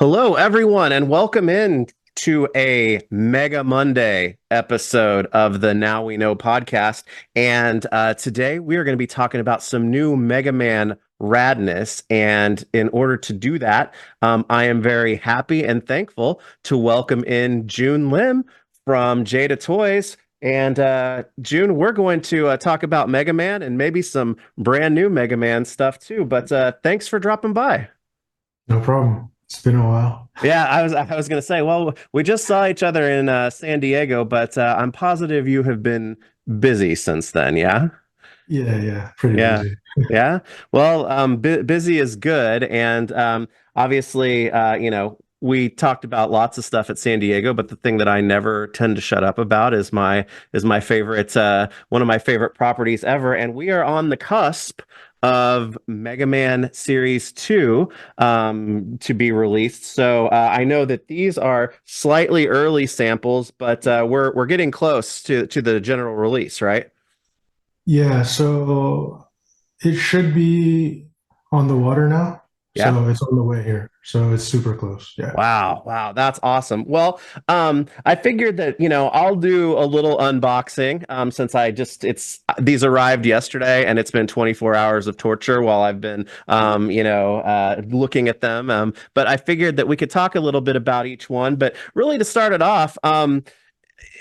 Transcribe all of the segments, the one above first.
Hello, everyone, and welcome in to a Mega Monday episode of the Now We Know podcast. And today we are going to be talking about some new Mega Man radness. And in order to do that, I am very happy and thankful to welcome in Juhn Lim from Jada Toys. And Juhn, we're going to talk about Mega Man and maybe some brand new Mega Man stuff too. But thanks for dropping by. No problem. It's been a while. Yeah, I was gonna say, well, we just saw each other in San Diego, but I'm positive you have been busy since then. Yeah, Yeah, pretty yeah, busy. yeah. Well, bu busy is good, and obviously, we talked about lots of stuff at San Diego, but the thing that I never tend to shut up about is my favorite one of my favorite properties ever, and we are on the cusp of Mega Man Series 2 to be released. So I know that these are slightly early samples, but we're getting close to the general release, right? Yeah, so it should be on the water now. Yeah. So it's on the way here. So it's super close. Yeah. Wow, that's awesome. Well, I figured that, I'll do a little unboxing, since it's these arrived yesterday and it's been 24 hours of torture while I've been, looking at them. But I figured that we could talk a little bit about each one, but really to start it off,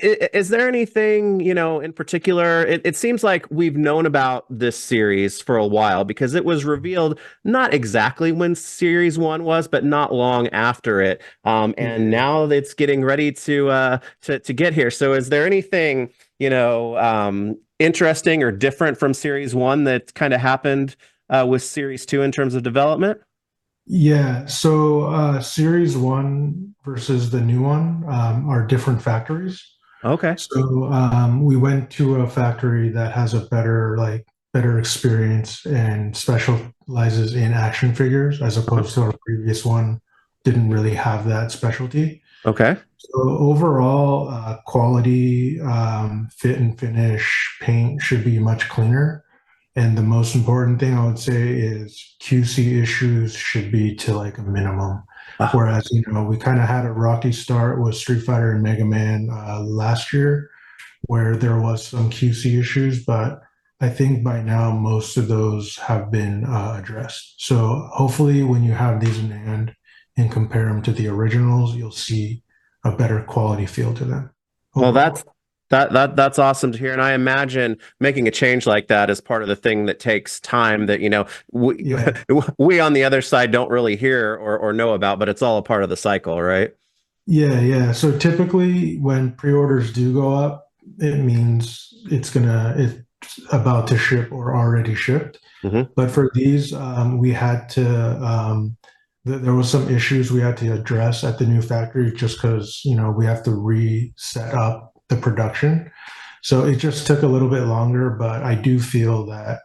is there anything, in particular? It seems like we've known about this series for a while because it was revealed not exactly when series one was, but not long after it. And Yeah. now it's getting ready to get here. So is there anything, interesting or different from series one that kind of happened with series two in terms of development? Yeah. So series one versus the new one are different factories. Okay. So we went to a factory that has a better experience and specializes in action figures as opposed to our previous one didn't really have that specialty. Okay. So overall, quality, fit and finish, paint should be much cleaner. And the most important thing I would say is QC issues should be to like a minimum. Ah, Whereas, we kind of had a rocky start with Street Fighter and Mega Man last year, where there was some QC issues, but I think by now most of those have been addressed. So hopefully, when you have these in hand and compare them to the originals, you'll see a better quality feel to them well, overall. that's awesome to hear, and I imagine making a change like that is part of the thing that takes time that we Yeah, we on the other side don't really hear or know about, but it's all a part of the cycle, right? yeah. So typically, when pre-orders do go up, it means it's about to ship or already shipped. Hmm. But for these, we had to there was some issues we had to address at the new factory just because we have to reset up the production. So it just took a little bit longer, but I do feel that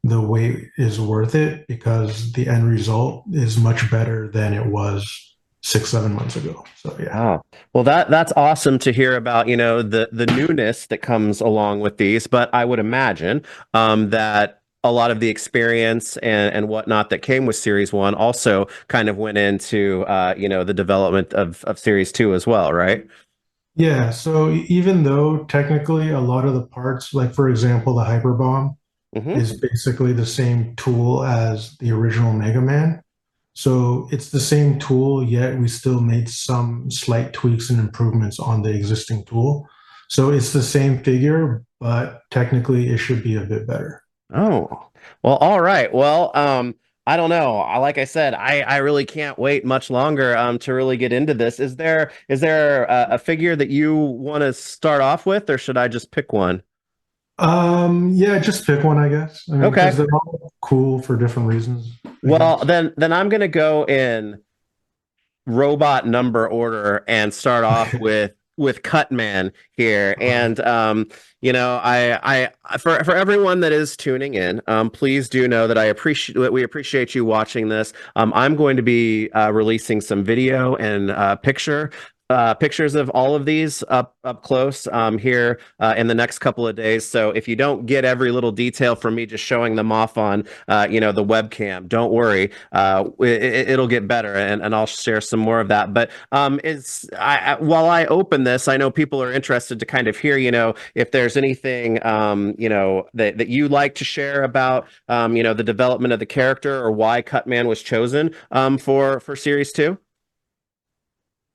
the wait is worth it because the end result is much better than it was 6, 7 months ago. So yeah. Oh, well, that's awesome to hear about, the newness that comes along with these. But I would imagine that a lot of the experience and whatnot that came with Series One also kind of went into the development of Series Two as well, right? Yeah, so even though technically a lot of the parts, like for example, the hyper bomb Hmm. is basically the same tool as the original Mega Man. So it's the same tool, yet we still made some slight tweaks and improvements on the existing tool. So it's the same figure, but technically it should be a bit better. Oh, well, all right. Well, I don't know. Like I said, I really can't wait much longer to really get into this. Is there a figure that you want to start off with, or should I just pick one? Yeah, just pick one, I guess. I mean, because Okay. they're all cool for different reasons, I Well, guess. then I'm gonna go in robot number order and start off Okay. with Cutman here. And for everyone that is tuning in, please do know that we appreciate you watching this. I'm going to be releasing some video and picture pictures of all of these up close here in the next couple of days. So if you don't get every little detail from me just showing them off on the webcam, don't worry. It'll get better, and I'll share some more of that. But while I open this, I know people are interested to kind of hear, if there's anything that you like to share about the development of the character or why Cutman was chosen for series two.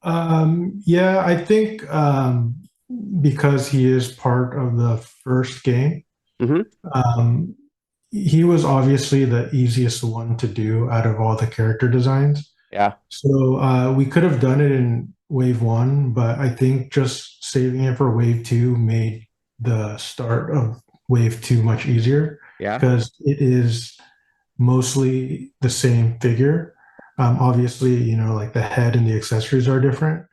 Yeah, I think because he is part of the first game, Hmm. um, he was obviously the easiest one to do out of all the character designs. Yeah. So we could have done it in wave one, but I think just saving it for wave two made the start of wave two much easier Yeah. because it is mostly the same figure. Obviously, like the head and the accessories are different.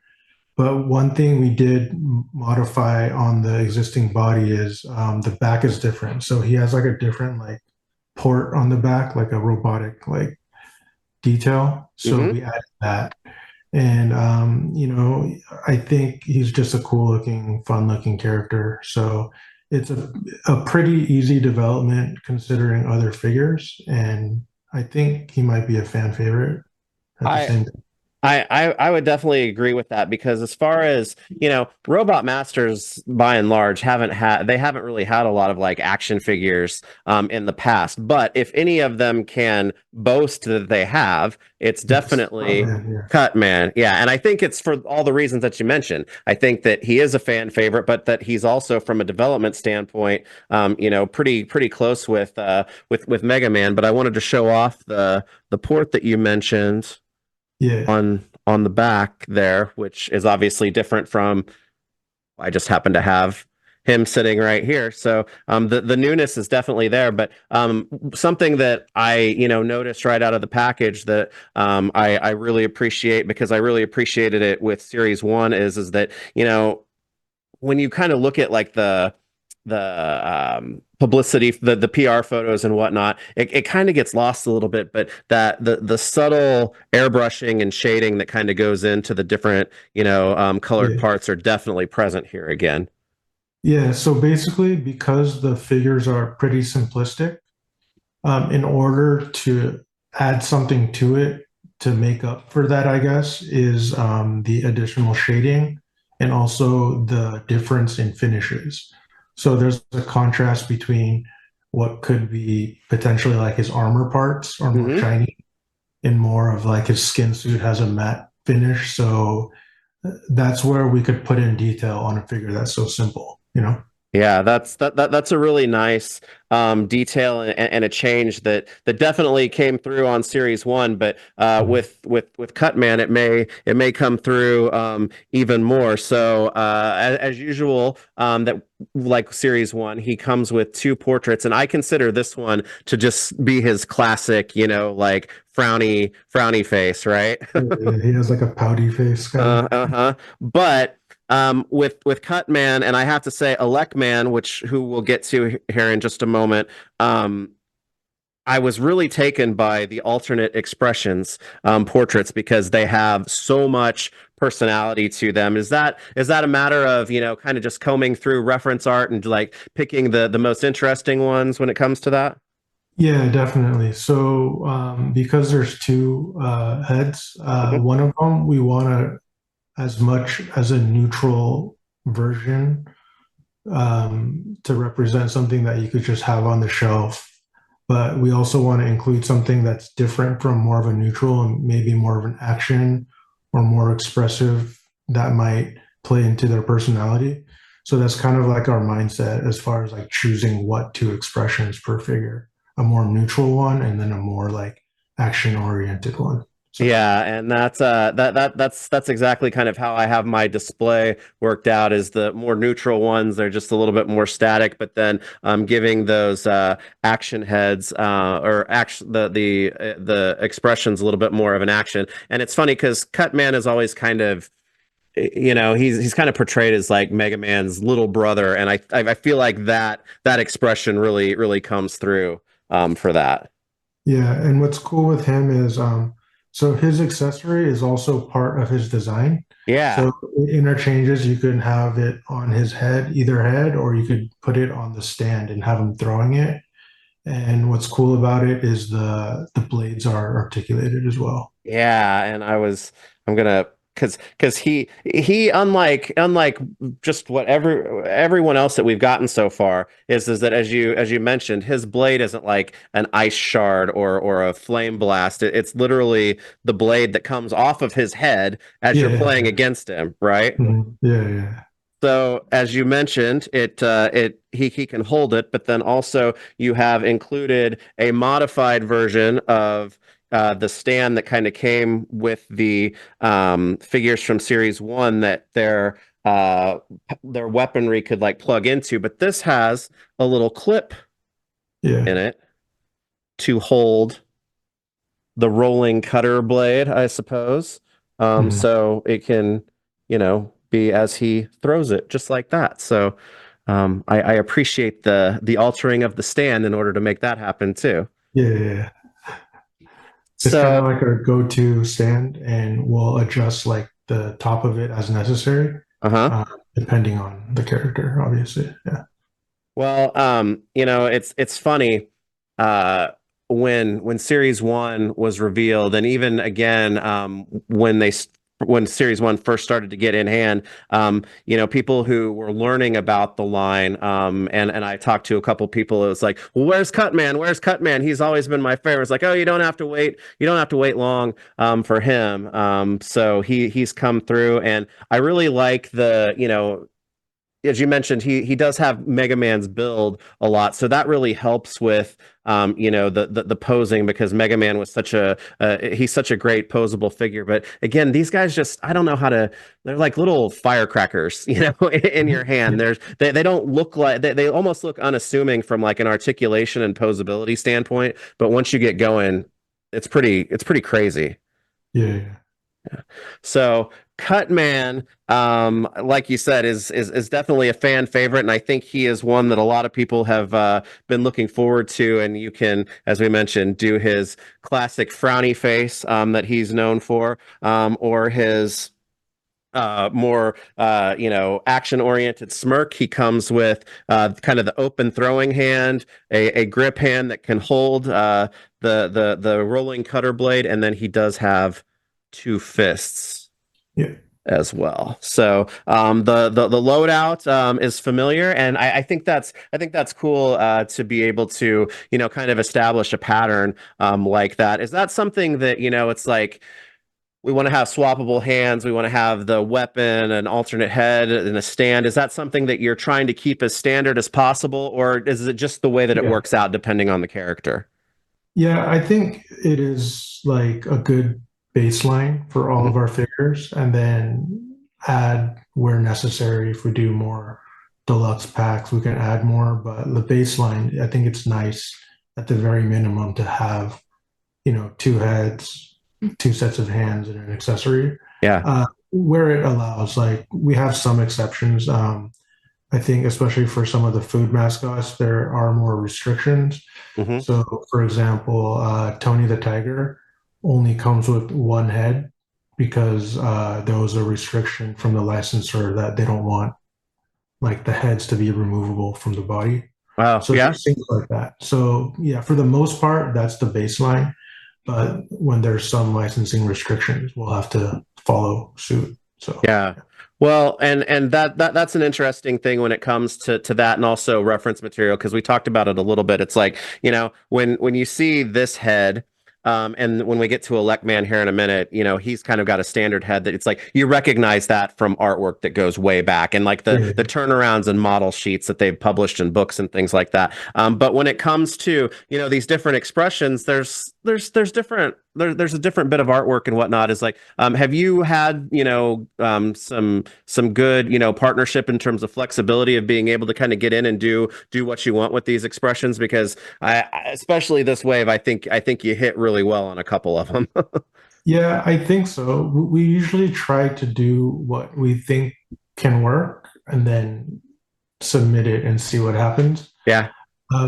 But one thing we did modify on the existing body is the back is different. So he has like a different like port on the back, like a robotic like detail. So Hmm. we added that. And I think he's just a cool looking, fun looking character. So it's a pretty easy development considering other figures. And I think he might be a fan favorite at the I same time. I would definitely agree with that because as far as, Robot Masters by and large haven't really had a lot of like action figures in the past. But if any of them can boast that they have, it's It's, definitely yeah. Cut Man. Yeah, and I think it's for all the reasons that you mentioned. I think that he is a fan favorite, but that he's also from a development standpoint, pretty close with Mega Man. But I wanted to show off the port that you mentioned Yeah. on the back there, which is obviously different from I just happen to have him sitting right here. So the newness is definitely there, but something that I noticed right out of the package that I really appreciate because I really appreciated it with Series One is that when you kind of look at like the publicity, the PR photos and whatnot, it kind of gets lost a little bit, but that the subtle airbrushing and shading that kind of goes into the different, colored Yeah. parts are definitely present here again. Yeah. So basically, because the figures are pretty simplistic, in order to add something to it to make up for that, I guess, is the additional shading and also the difference in finishes. So there's a contrast between what could be potentially like his armor parts are more Hmm. shiny and more of like his skin suit has a matte finish. So that's where we could put in detail on a figure that's so simple. Yeah, that's a really nice detail and a change that definitely came through on Series One, but with Cutman, it may come through even more. So as usual, that like Series One, he comes with two portraits, and I consider this one to just be his classic, like frowny face, right? Yeah, he has like a pouty face kind of. Uh-huh. But with Cutman, and I have to say Elect Man, which who we'll get to here in just a moment, um, I was really taken by the alternate expressions portraits because they have so much personality to them. Is that a matter of, kind of just combing through reference art and like picking the most interesting ones when it comes to that? Yeah, definitely. So, because there's two heads, Mhm. one of them we want to as much as a neutral version to represent something that you could just have on the shelf. But we also want to include something that's different from more of a neutral and maybe more of an action or more expressive that might play into their personality. So that's kind of like our mindset as far as like choosing what two expressions per figure, a more neutral one and then a more like action oriented one. So Yeah, and that's exactly kind of how I have my display worked out is the more neutral ones, they're just a little bit more static, but then giving those action heads or action the expressions a little bit more of an action. And it's funny because Cutman is always kind of he's kind of portrayed as like Mega Man's little brother, and I feel like that expression really comes through for that. yeah, and what's cool with him is So his accessory is also part of his design. Yeah. So it interchanges. You can have it on his head, either head, or you could put it on the stand and have him throwing it. And what's cool about it is the blades are articulated as well. Yeah, and I'm gonna because he unlike just everyone else that we've gotten so far is that as you mentioned, his blade isn't like an ice shard or a flame blast. It's literally the blade that comes off of his head as you're Yeah, playing against him, right? yeah, yeah, So as you mentioned, he can hold it, but then also you have included a modified version of the stand that kind of came with the figures from Series One that their weaponry could like plug into. But this has a little clip yeah. in it to hold the rolling cutter blade, I suppose. Mhm. So it can, be as he throws it, just like that. So I appreciate the altering of the stand in order to make that happen too. Yeah, yeah, yeah. It's kind So, of like our go-to stand, and we'll adjust like the top of it as necessary, uh-huh. uh, depending on the character, obviously. Yeah, Well, it's funny when Series One was revealed, and even again when Series One first started to get in hand, people who were learning about the line, and I talked to a couple people. It was like, well, where's Cutman? Where's Cutman? He's always been my favorite. It's like, oh, you don't have to wait long for him. So he's come through, and I really like as you mentioned, he does have Mega Man's build a lot, so that really helps with the posing because Mega Man was he's such a great posable figure. But again, these guys just I don't know how to they're like little firecrackers, in your hand. yeah, They don't look like they almost look unassuming from like an articulation and posability standpoint, but once you get going, it's pretty crazy. yeah, yeah. So Cutman, like you said, is definitely a fan favorite, and I think he is one that a lot of people have been looking forward to. And you can, as we mentioned, do his classic frowny face that he's known for, or his more action oriented smirk. He comes with kind of the open throwing hand, a grip hand that can hold the rolling cutter blade, and then he does have two fists Yeah. as well. So the loadout is familiar, and I think that's cool to be able to kind of establish a pattern like that. Is that something that it's like? We want to have swappable hands. We want to have the weapon, an alternate head, and a stand. Is that something that you're trying to keep as standard as possible, or is it just the way that it Yeah. works out depending on the character? Yeah, I think it is like a good baseline for all Mhm. of our figures, and then add where necessary. If we do more deluxe packs, we can add more. But the baseline, I think it's nice at the very minimum to have, two heads, two sets of hands, and an accessory. Yeah. Where it allows, like we have some exceptions. I think, especially for some of the food mascots, there are more restrictions. Hmm. So, for example, Tony the Tiger only comes with one head because there was a restriction from the licensor that they don't want like the heads to be removable from the body. Oh, So yeah. there's things like that. So yeah, for the most part, that's the baseline. But when there's some licensing restrictions, we'll have to follow suit. So Yeah. Well, and that's an interesting thing when it comes to that and also reference material because we talked about it a little bit. It's like, when you see this head, and when we get to Elect Man here in a minute, he's kind of got a standard head that it's like you recognize that from artwork that goes way back and like the yeah, the turnarounds and model sheets that they've published in books and things like that. But when it comes to, these different expressions, there's a different bit of artwork and whatnot. Is like have you had, some good, partnership in terms of flexibility of being able to kind of get in and do what you want with these expressions? Because especially this wave, I think you hit really well on a couple of them. yeah, I think so. We usually try to do what we think can work and then submit it and see what happens. Yeah.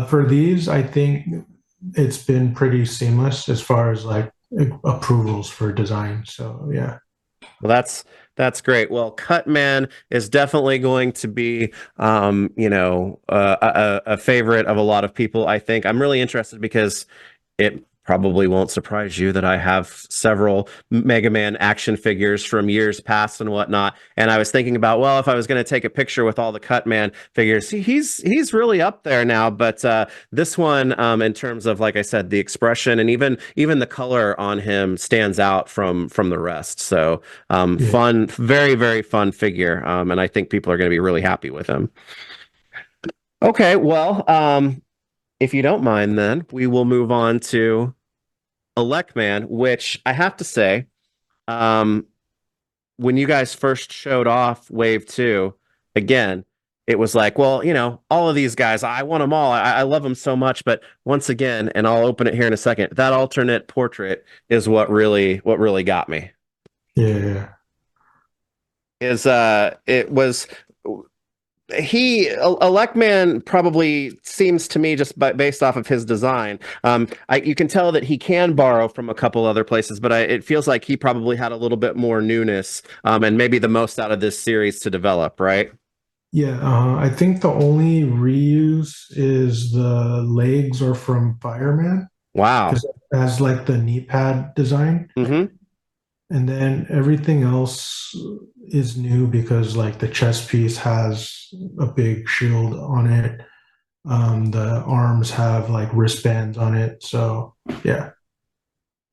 For these, I think it's been pretty seamless as far as like approvals for design. So yeah, Well, that's great. Well, Cutman is definitely going to be, a favorite of a lot of people. I think I'm really interested because it probably won't surprise you that I have several Mega Man action figures from years past and whatnot. And I was thinking about, well, if I was going to take a picture with all the Cutman figures, he's really up there now. But this one, in terms of, like I said, the expression and even the color on him stands out from the rest. So yeah, fun, very very fun figure. And I think people are going to be really happy with him. Okay, well, if you don't mind, then we will move on to Elecman, which I have to say, um, when you guys first showed off Wave 2, again, it was like, well, all of these guys, I want them all. I love them so much. But once again, and I'll open it here in a second, that alternate portrait is what really got me. yeah, Is it was Electman probably seems to me just based off of his design. You can tell that he can borrow from a couple other places, but it feels like he probably had a little bit more newness, and maybe the most out of this series to develop, right? yeah. I think the only reuse is the legs are from Fireman Wow. because it has like the knee pad design. Hmm. And then everything else is new because like the chest piece has a big shield on it. The arms have like wristbands on it. So yeah,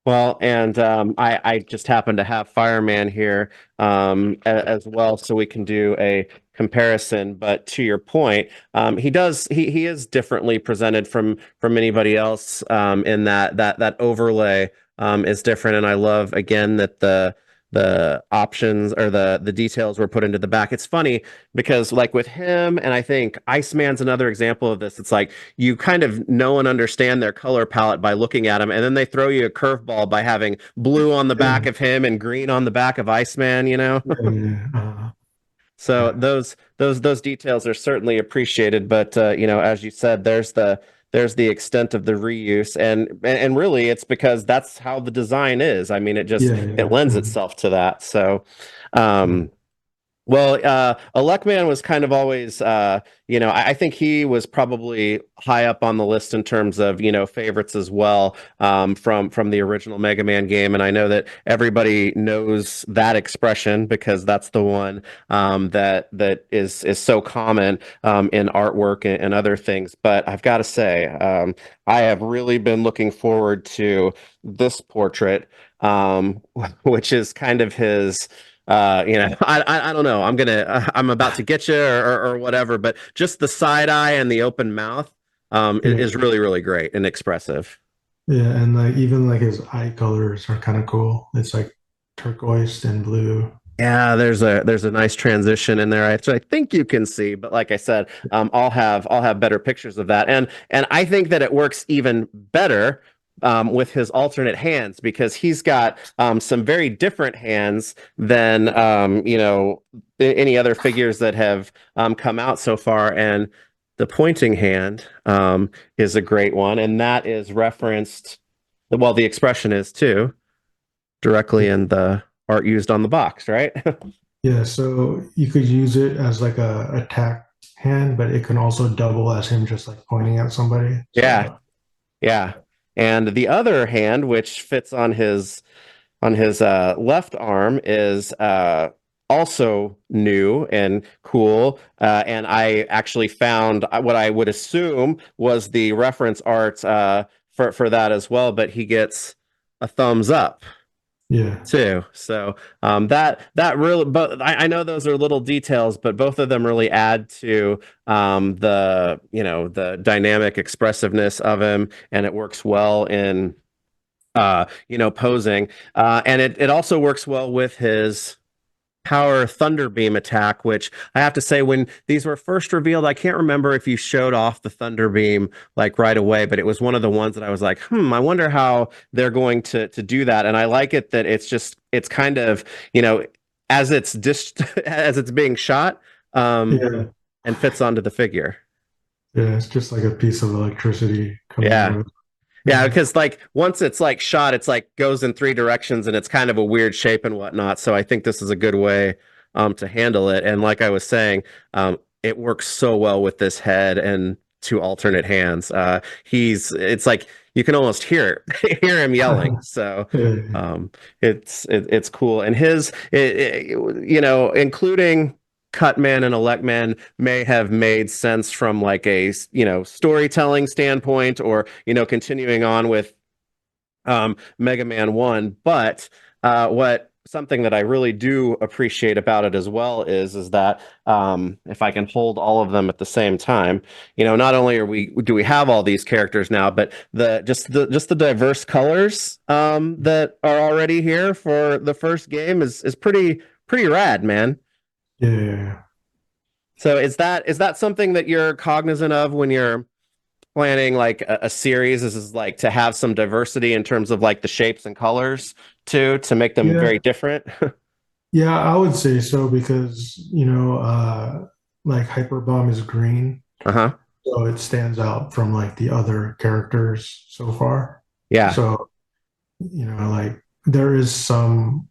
Well, and I just happen to have Fireman here as well, so we can do a comparison. But to your point, he is differently presented from anybody else in that overlay is different, and I love again that the options or the details were put into the back. It's funny because like with him, and I think Iceman's another example of this. It's like you kind of know and understand their color palette by looking at them, and then they throw you a curveball by having blue on the back yeah, of him and green on the back of Iceman, you know? yeah, yeah, So yeah, those details are certainly appreciated, but as you said, there's the extent of the reuse, and really it's because that's how the design is. I mean, yeah, it yeah. lends itself to that. So, um, well, Luckman was kind of always, I think he was probably high up on the list in terms of, favorites as well, from the original Mega Man game. And I know that everybody knows that expression because that's the one that is so common in artwork and other things. But I've got to say, I have really been looking forward to this portrait, which is kind of his. I don't know. I'm about to get you or whatever, but just the side eye and the open mouth Yeah, is really really great and expressive. yeah, and like even like his eye colors are kind of cool. It's like turquoise and blue. Yeah, there's a nice transition in there. I think you can see, but like I said, I'll have better pictures of that, and I think that it works even better with his alternate hands because he's got some very different hands than any other figures that have come out so far, and the pointing hand is a great one, and that is referenced. Well, the expression is too directly in the art used on the box, right? Yeah, so you could use it as like a attack hand, but it can also double as him just like pointing at somebody. Yeah, So yeah. And the other hand, which fits on his left arm, is also new and cool. And I actually found what I would assume was the reference art for that as well. But he gets a thumbs up yeah, too. So that really, but I know those are little details, but both of them really add to the dynamic expressiveness of him, and it works well in posing. And it also works well with his power thunder beam attack, which I have to say, when these were first revealed, I can't remember if you showed off the thunder beam like right away, but it was one of the ones that I was like, I wonder how they're going to do that. And I like it that it's kind of, as it's as it's being shot, um, yeah, and fits onto the figure. yeah. It's just like a piece of electricity coming out Yeah. of it. Yeah, Mhm. because like once it's like shot, it's like goes in three directions and it's kind of a weird shape and whatnot. So I think this is a good way to handle it. And like I was saying, it works so well with this head and two alternate hands. It's like you can almost hear him yelling. So Yeah, um, it's cool. And including Cutman and Electman may have made sense from like a storytelling standpoint, or continuing on with Mega Man 1. But what something that I really do appreciate about it as well is that if I can hold all of them at the same time, not only do we have all these characters now, but the diverse colors that are already here for the first game is pretty rad, man. yeah, yeah. So is that something that you're cognizant of when you're planning like a series? Is like to have some diversity in terms of like the shapes and colors too, to make them Yeah, very different? yeah, I would say so because, like Hyper Bomb is green, Uh-huh. so it stands out from like the other characters so far. Yeah. So, like there is some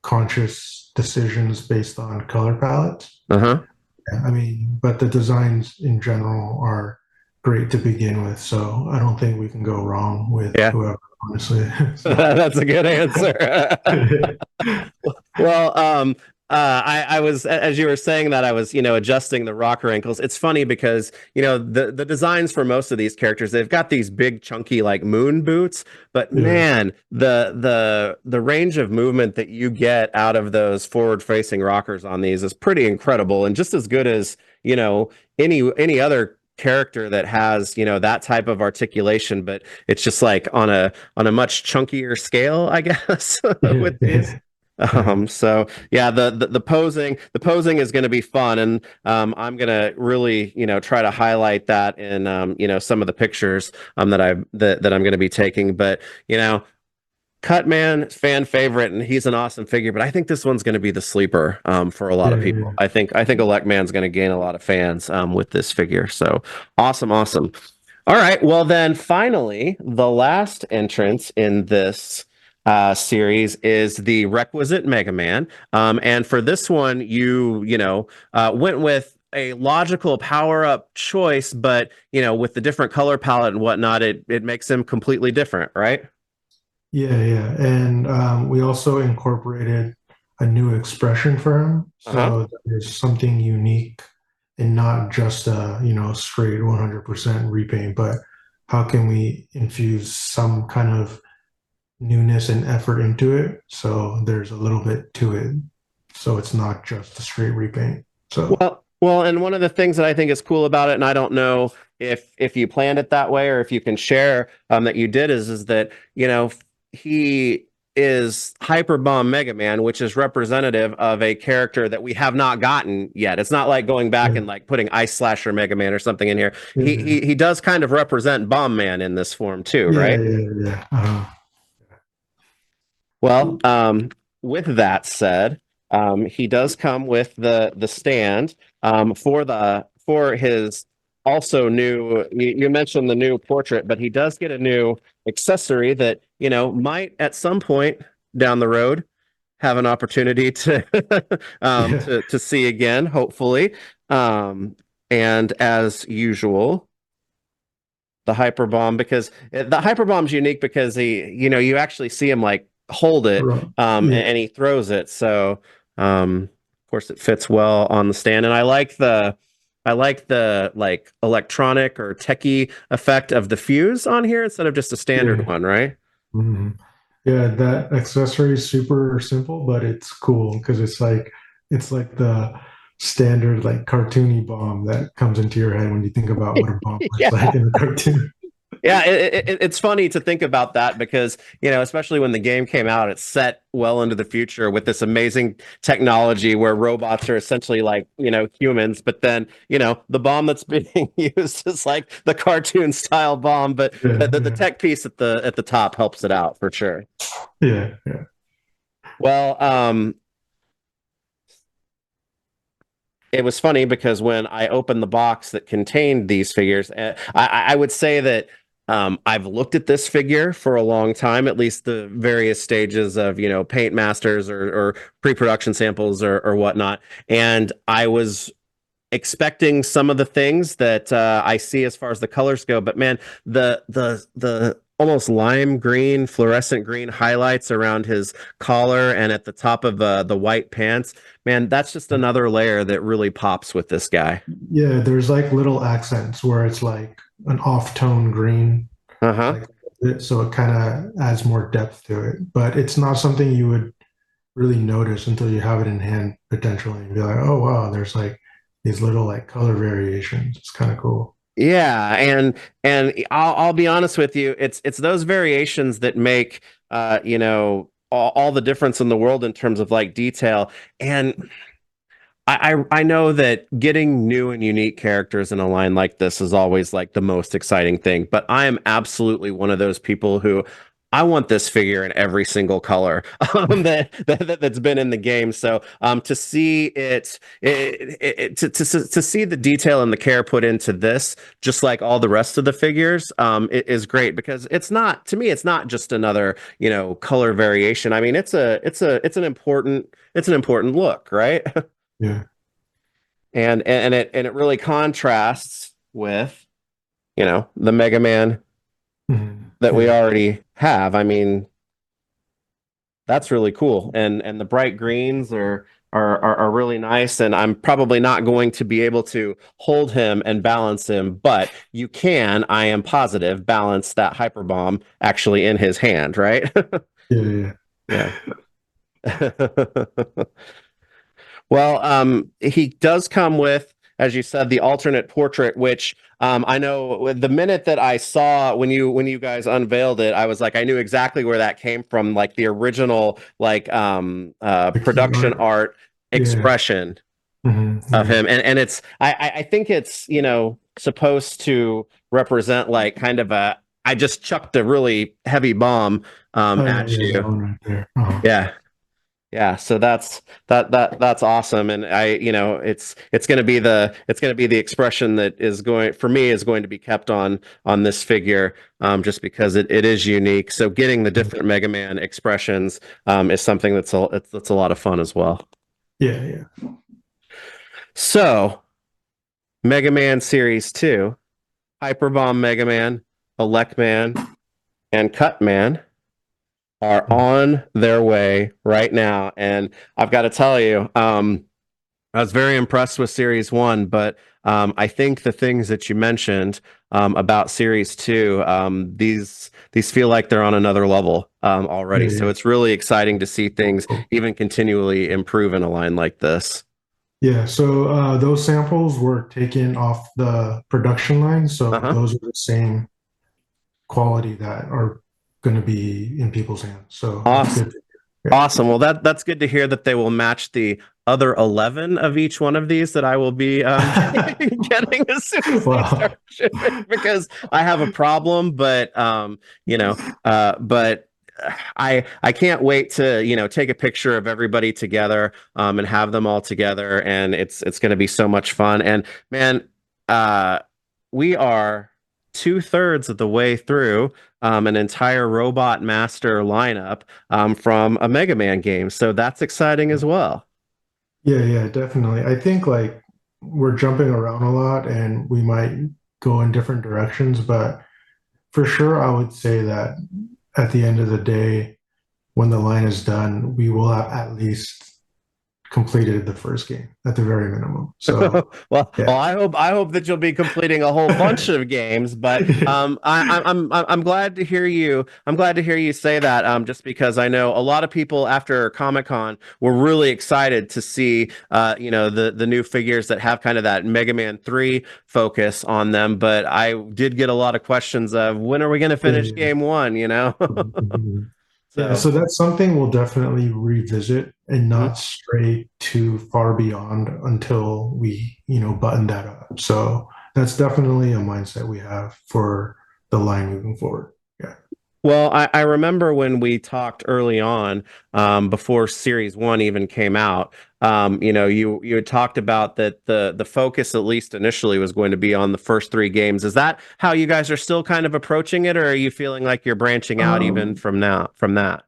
conscious decisions based on color palettes. Uh-huh. Yeah, I mean, but the designs in general are great to begin with, so I don't think we can go wrong with Yeah. whoever, honestly. So, That's a good answer. Well, I was, as you were saying that, I was, adjusting the rocker ankles. It's funny because, the designs for most of these characters, they've got these big, chunky, like moon boots. But yeah, man, the range of movement that you get out of those forward-facing rockers on these is pretty incredible, and just as good as, any other character that has, that type of articulation. But it's just like on a much chunkier scale, I guess, yeah, with these. yeah, So yeah, the posing is going to be fun, and I'm going to really, try to highlight that in, some of the pictures that I'm going to be taking. But you know, Cutman fan favorite, and he's an awesome figure. But I think this one's going to be the sleeper for a lot of yeah, people. yeah, I think Elect Man's going to gain a lot of fans with this figure. So awesome, awesome. All right. Well, then finally, the last entrance in this series is the Requisite Mega Man. And for this one, went with a logical power up choice, but with the different color palette and whatnot, it makes him completely different, right? yeah, yeah. And we also incorporated a new expression for him, Uh-huh. so there's something unique and not just a, straight 100% repaint, but how can we infuse some kind of newness and effort into it so there's a little bit to it, so it's not just a straight repaint. So Well, and one of the things that I think is cool about it, and I don't know if you planned it that way or if you can share that you did, is that he is Hyper Bomb Mega Man, which is representative of a character that we have not gotten yet. It's not like going back yeah, and like putting Ice Slasher Mega Man or something in here. He yeah, he he does kind of represent Bomb Man in this form too, yeah, right? yeah, yeah. Well, with that said, he does come with the stand for his also new. You mentioned the new portrait, but he does get a new accessory that might at some point down the road have an opportunity to Yeah, to see again, hopefully. Um, and as usual, the hyper bomb, because the hyper bomb's unique because you actually see him like hold it, yeah, and he throws it. So of course it fits well on the stand, and I like the like electronic or techie effect of the fuse on here instead of just a standard yeah. one, right? Mhm. Yeah, that accessory is super simple, but it's cool because it's like the standard like cartoony bomb that comes into your head when you think about what a bomb looks Yeah. like in a cartoon. Yeah, it's funny to think about that because, especially when the game came out, it's set well into the future with this amazing technology where robots are essentially like, humans, but then, the bomb that's being used is like the cartoon style bomb, but Yeah, the yeah, tech piece at the top helps it out for sure. yeah, yeah, Well, it was funny because when I opened the box that contained these figures, I would say that I've looked at this figure for a long time, at least the various stages of, paint masters or pre-production samples or whatnot. And I was expecting some of the things that I see as far as the colors go. But man, the almost lime green, fluorescent green highlights around his collar and at the top of the white pants, man, that's just another layer that really pops with this guy. Yeah, there's like little accents where it's like an off-tone green, Uh-huh. like so it kind of adds more depth to it. But it's not something you would really notice until you have it in hand potentially and be like, oh wow, there's like these little like color variations. It's kind of cool. Yeah, and I'll be honest with you, it's those variations that make all the difference in the world in terms of like detail. And I know that getting new and unique characters in a line like this is always like the most exciting thing, but I am absolutely one of those people who I want this figure in every single color that's been in the game. So to see to see the detail and the care put into this, just like all the rest of the figures, it is great because it's not to me, it's not just another color variation. I mean, it's an important look, right? Yeah. And it really contrasts with the Mega Man that we Yeah. already have. I mean, that's really cool, and the bright greens are really nice. And I'm probably not going to be able to hold him and balance him, but you can, I am positive, balance that hyper bomb actually in his hand, right? Yeah. Yeah. Yeah. Well, he does come with, as you said, the alternate portrait, which I know the minute that I saw when you guys unveiled it, I was like, I knew exactly where that came from, like the original like The key production art. art Yeah. expression of Yeah. him, and it's I think it's supposed to represent like kind of a I just chucked a really heavy bomb Oh yeah, at yeah, that you. one right there. Uh-huh. Yeah. Yeah, so that's awesome, and it's going to be the expression that is going for me is going to be kept on this figure, just because it is unique. So getting the different Mega Man expressions is something that's a lot of fun as well. Yeah, yeah. So Mega Man Series 2, Hyper Bomb Mega Man, Elect Man, and Cut Man are Mhm. on their way right now, and I've got to tell you, I was very impressed with Series One, but I think the things that you mentioned about Series Two, these feel like they're on another level Yeah, already. So yeah. it's really exciting to see things Cool. even continually improve in a line like this. Yeah, so those samples were taken off the production line, so Uh-huh. those are the same quality that are going to be in people's hands. So that's Awesome. good. Yeah. Awesome. Well, that's good to hear that they will match the other 11 of each one of these that I will be getting as soon as they Wow. start shipping because I have a problem, you know, but I can't wait to, take a picture of everybody together and have them all together, and it's going to be so much fun. And man, uh we are two-thirds of the way through an entire Robot Master lineup from a Mega Man game. So that's exciting as well. Yeah, yeah, definitely. I think like we're jumping around a lot and we might go in different directions, but for sure, I would say that at the end of the day, when the line is done, we will have at least completed the first game at the very minimum. So, Well, yeah. I hope that you'll be completing a whole bunch of games, but I'm glad to hear you. I'm glad to hear you say that. Just because I know a lot of people after Comic-Con were really excited to see, the new figures that have kind of that Mega Man 3 focus on them. But I did get a lot of questions of when are we going to Yeah, finish yeah. game one, Mhm. Yeah, So. so that's something we'll definitely revisit and Mhm. not stray too far beyond until we, button that up. So that's definitely a mindset we have for the line moving forward. Yeah. Well, I remember when we talked early on, before Series One even came out. You had talked about that the focus, at least initially, was going to be on the first three games. Is that how you guys are still kind of approaching it, or are you feeling like you're branching out even Um, from now from that?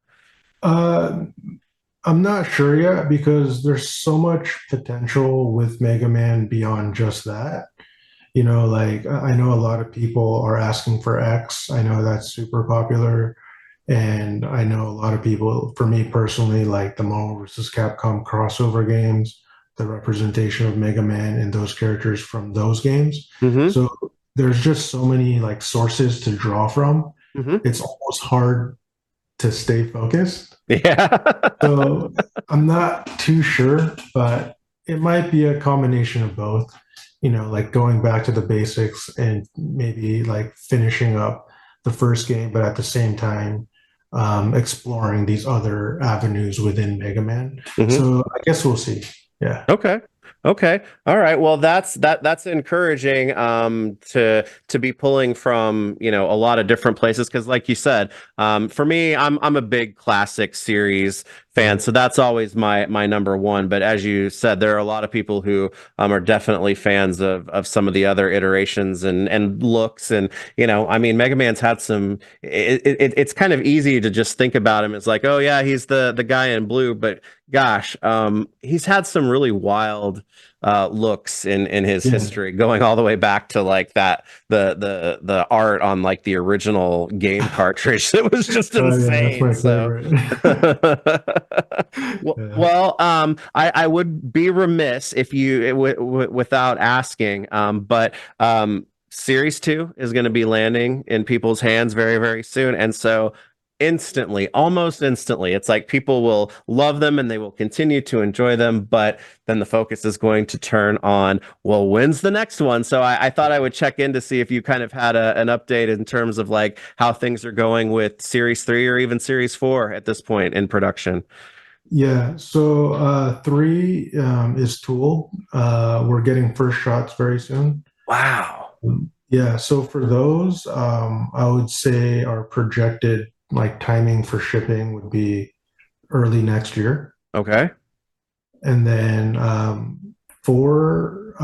uh, I'm not sure yet because there's so much potential with Mega Man beyond just that. Like I know a lot of people are asking for X. I know that's super popular. And I know a lot of people, for me personally, like the Marvel vs. Capcom crossover games, the representation of Mega Man and those characters from those games. Hmm. So there's just so many like sources to draw from. Hmm. It's almost hard to stay focused. Yeah. So I'm not too sure, but it might be a combination of both, like going back to the basics and maybe like finishing up the first game, but at the same time, exploring these other avenues within Mega Man. Hmm. So I guess we'll see. Yeah. Okay. Okay. All right. Well, that's encouraging to be pulling from, a lot of different places because like you said, for me, I'm a big classic series fan, Right. so that's always my number one. But as you said, there are a lot of people who are definitely fans of some of the other iterations and looks and I mean Mega Man's had some it's kind of easy to just think about him as like, oh yeah, he's the guy in blue, but gosh, he's had some really wild looks in his Yeah. history, going all the way back to like that the art on like the original game cartridge. It was just Oh yeah, that's insane. my So, favorite. Yeah. I would be remiss if you without asking, but Series 2 is going to be landing in people's hands very, very soon. And so instantly, almost instantly, it's like people will love them and they will continue to enjoy them, but then the focus is going to turn on, well, when's the next one? So I thought I would check in to see if you kind of had an update in terms of like how things are going with Series 3 or even Series 4 at this point in production. Yeah, so three is Tool. We're getting first shots very soon. Wow. Yeah, so for those, I would say our projected like timing for shipping would be early next year. Okay. And then four,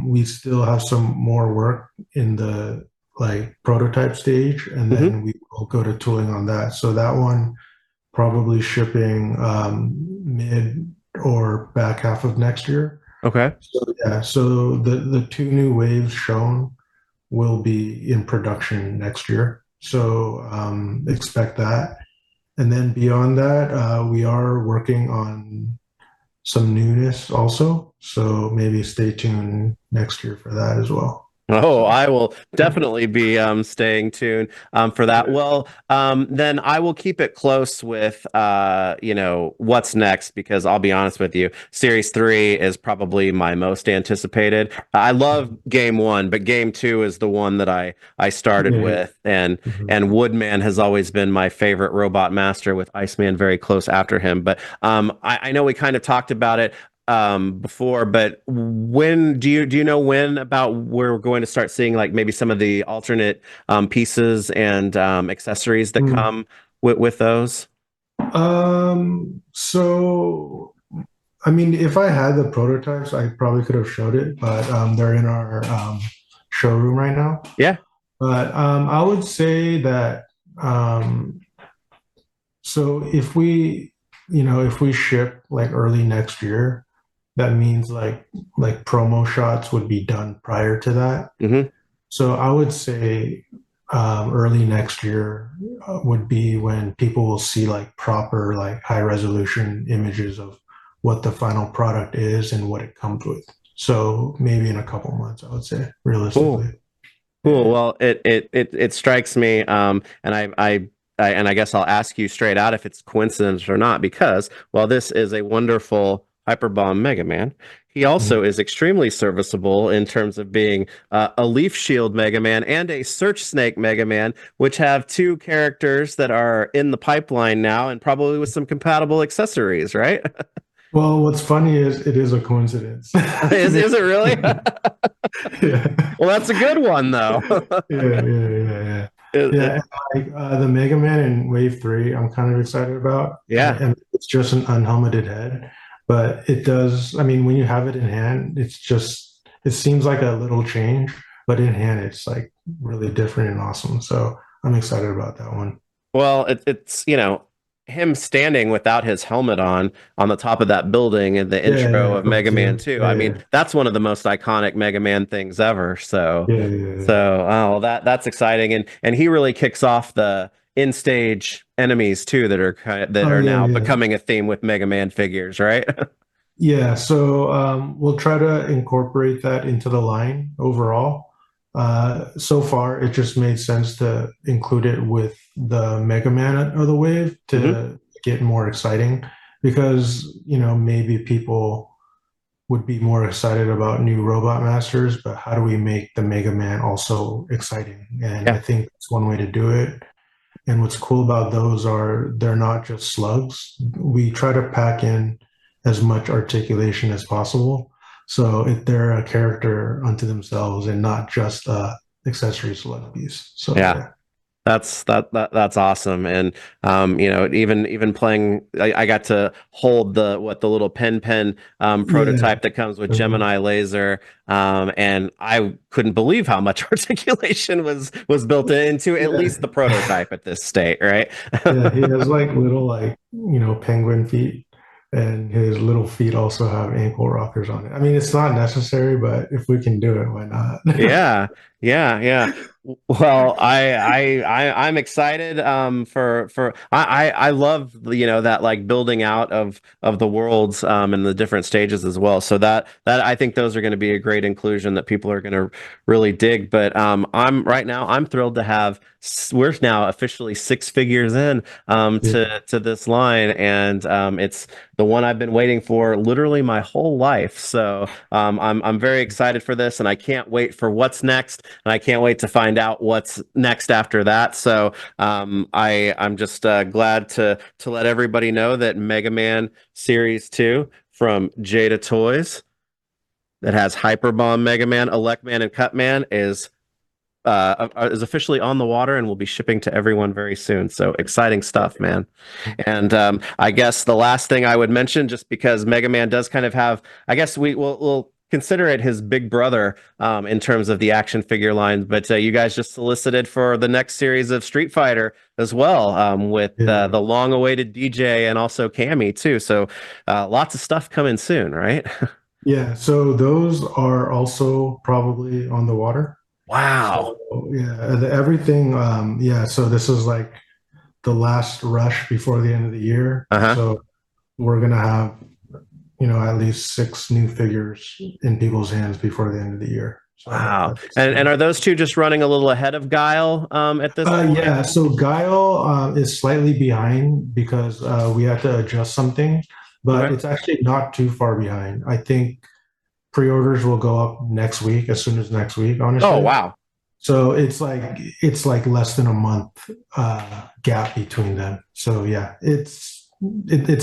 we still have some more work in the like prototype stage, and Hmm. then we will go to tooling on that. So that one probably shipping mid or back half of next year. Okay. So yeah, so the two new waves shown will be in production next year. So expect that. And then beyond that, we are working on some newness also. So maybe stay tuned next year for that as well. Oh, So I will definitely be staying tuned for that. yeah. Well, then I will keep it close with what's next because I'll be honest with you, Series 3 is probably my most anticipated. I love Game 1, but Game 2 is the one that I started Yeah. with Mhm. and Woodman has always been my favorite robot master with Iceman very close after him. But I know we kind of talked about it before, but when do you know when about we're going to start seeing like maybe some of the alternate pieces and accessories that Mm. come with those? So I mean, if I had the prototypes, I probably could have showed it, but they're in our showroom right now. Yeah. But I would say that um, so if we ship like early next year, that means like promo shots would be done prior to that. Hmm. So I would say early next year would be when people will see like proper like high resolution images of what the final product is and what it comes with. So maybe in a couple months, I would say Cool. realistically. Cool. Yeah. Well, it strikes me, and I guess I'll ask you straight out if it's coincidence or not, because while this is a wonderful Hyperbomb Mega Man, he also Mhm. is extremely serviceable in terms of being a Leaf Shield Mega Man and a Search Snake Mega Man, which have two characters that are in the pipeline now, and probably with some compatible accessories, right? Well, what's funny is it is a coincidence. Is it really? Yeah. Well, that's a good one, though. Yeah, yeah, yeah, yeah. Yeah, and like the Mega Man in Wave 3, I'm kind of excited about. Yeah. And it's just an unhelmeted head, but it does, I mean, when you have it in hand, it seems like a little change, but in hand, it's like really different and awesome. So I'm excited about that one. Well, it's, him standing without his helmet on the top of that building in the Yeah, intro yeah, of from Mega Man two. 2. Yeah, I mean, yeah, that's one of the most iconic Mega Man things ever. So, yeah, yeah, yeah. so oh, that's exciting, and he really kicks off the in-stage enemies too that Oh, are yeah, now yeah. becoming a theme with Mega Man figures, right? Yeah, so we'll try to incorporate that into the line overall. So far, it just made sense to include it with the Mega Man of the wave hmm to get more exciting because, maybe people would be more excited about new Robot Masters, but how do we make the Mega Man also exciting? And I Yeah. think that's one way to do it. And what's cool about those are they're not just slugs. We try to pack in as much articulation as possible. So if they're a character unto themselves and not just a accessory slug piece. So Yeah. yeah. That's awesome. And even playing, I got to hold the little pen Yeah. prototype that comes with Gemini laser. And I couldn't believe how much articulation was built into at Yeah. least the prototype at this state, right? Yeah. He has like little like, penguin feet. And his little feet also have ankle rockers on it. I mean, it's not necessary, but if we can do it, why not? Yeah, yeah. Well, I'm excited for I love that like building out of the worlds and the different stages as well. So that I think those are going to be a great inclusion that people are going to really dig. But I'm thrilled to have we're now officially six figures in Yeah. to this line, and it's the one I've been waiting for literally my whole life. So I'm very excited for this, and I can't wait for what's next, and I can't wait to find out what's next after that. So I'm just glad to let everybody know that Mega Man Series 2 from Jada Toys that has Hyper Bomb Mega Man, Elect Man, and Cut Man is officially on the water and will be shipping to everyone very soon. So exciting stuff, man. And I guess the last thing I would mention, just because Mega Man does kind of have, I guess we'll consider it his big brother in terms of the action figure line. But you guys just solicited for the next series of Street Fighter as well, with Yeah. the long-awaited DJ and also Cammy too. So lots of stuff coming soon, right? Yeah, so those are also probably on the water. So Wow. yeah, everything. Yeah, so this is like the last rush before the end of the year. Uh-huh. So we're gonna have, at least six new figures in people's hands before the end of the year. So Wow. that's And exciting. are those two just running a little ahead of Guile at this point? Yeah, so Guile is slightly behind because we had to adjust something, but Okay. it's actually not too far behind. I think pre-orders will go up next week, as soon as next week, Oh, honestly. wow. So it's like less than a month gap between them. So yeah, it's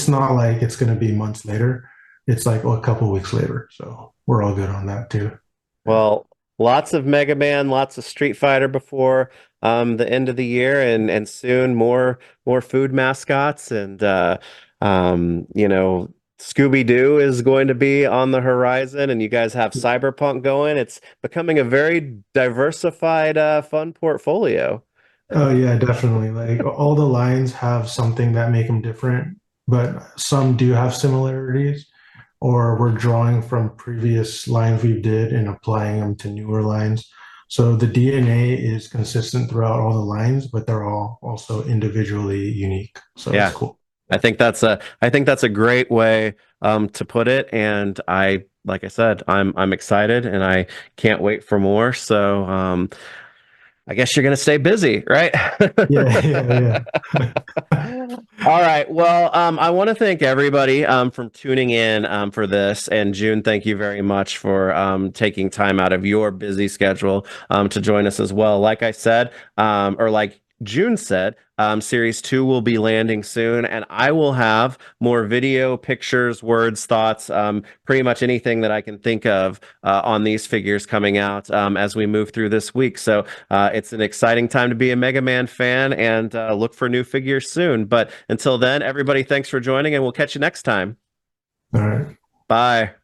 not like it's going to be months later. It's like a couple weeks later. So we're all good on that too. Yeah. Well, lots of Mega Man, lots of Street Fighter before the end of the year, and soon more food mascots, and Scooby Doo is going to be on the horizon, and you guys have Cyberpunk going. It's becoming a very diversified, fun portfolio. Oh yeah, definitely. Like all the lines have something that make them different, but some do have similarities, or we're drawing from previous lines we did and applying them to newer lines. So the DNA is consistent throughout all the lines, but they're all also individually unique. So it's Yeah. cool. I think that's a great way to put it, and like I said, I'm excited, and I can't wait for more. So I guess you're gonna stay busy, right? Yeah, yeah, yeah. All right. Well, I want to thank everybody from tuning in for this. And June, thank you very much for taking time out of your busy schedule to join us as well. Like I said, or like June said, Series 2 will be landing soon, and I will have more video, pictures, words, thoughts, pretty much anything that I can think of on these figures coming out as we move through this week. So it's an exciting time to be a Mega Man fan and look for new figures soon. But until then, everybody, thanks for joining, and we'll catch you next time. All right. Bye.